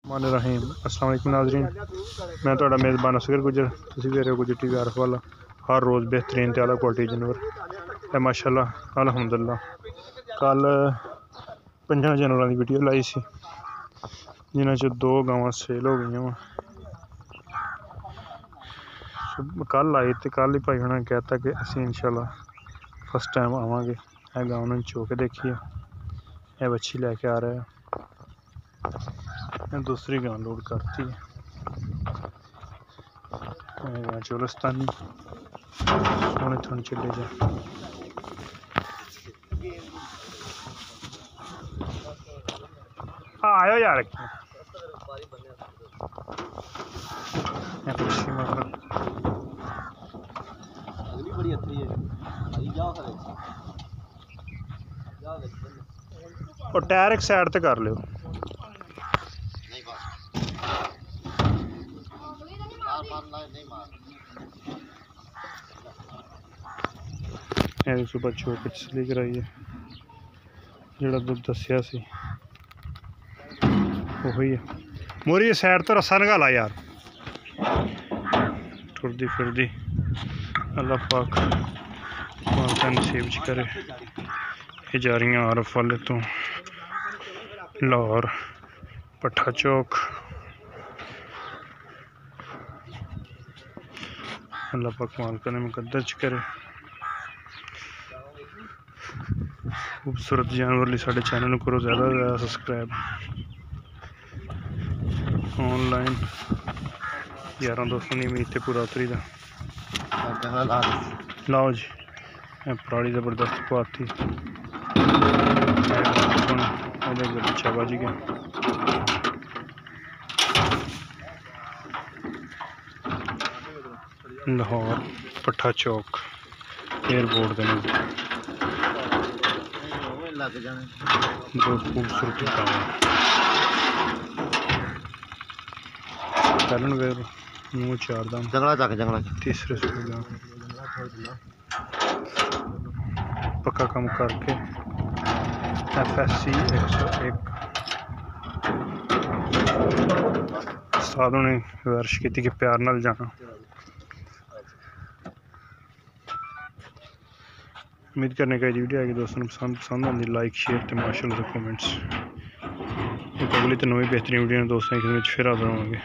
रहीम अस्सलाम वालेकुम नाज़रीन, मैं तो मेज़बान असगर गुजर, तुसीं देख रहे हो गुजर टीवी आरिफ वाला। हर रोज़ बेहतरीन ते आला क्वालिटी जानवर है माशाल्लाह अल्हम्दुलिल्लाह। कल 5 जानवरों की वीडियो लाई सी जिन्हां चों 2 गावां सेल हो गई वा। कल आई तो कल ही भाई उन्होंने कहता कि असीं इंशाल्लाह फर्स्ट टाइम आवांगे। यह गाँव उन्होंने चो के देखी है, यह बच्ची लैके आ रहा है। दूसरी गांव लोड करती है चोलस्तानी सोने थन चले जा। आयो यार और टायर एक साइड ते कर लियो। सुबह चौक तसली कराई है, जोड़ा दुध दसिया सी वही है। मोरी साइड तो रस्सा नगाला यार, टुरदी फिरदी अल्लाह पाक मालका नसीब च करे। ये जा रही आरफ वाले तो लाहौर बट्ठा चौक। अल्लाह पाक मालका ने मुकद्दर च करे। खूबसूरत जानवर लिए साढ़े चैनल करो ज़्यादा से ज़्यादा सब्सक्राइब। ऑनलाइन यार दोस्तों की उम्मीद से पूरा उतरी दा लाओ जी। पराली जबरदस्त पाती बच्चा बज गया। लाहौर बट्ठा चौक एयरपोर्ट के दो खूबसूरत गाँव चलन वे मुँह चार दाम जंगला तीसरे स्कूल पक्का काम करके FSC 101 साधों ने गुजारिश की कि प्यार नाल जाना। उम्मीद करने का वीडियो आएगी दोस्तों पसंद आती लाइक शेयर तो माशाल्लाह कमेंट्स। एक अगली तो नई बेहतरीन वीडियो दोस्तों फिर हाजिर होंगे।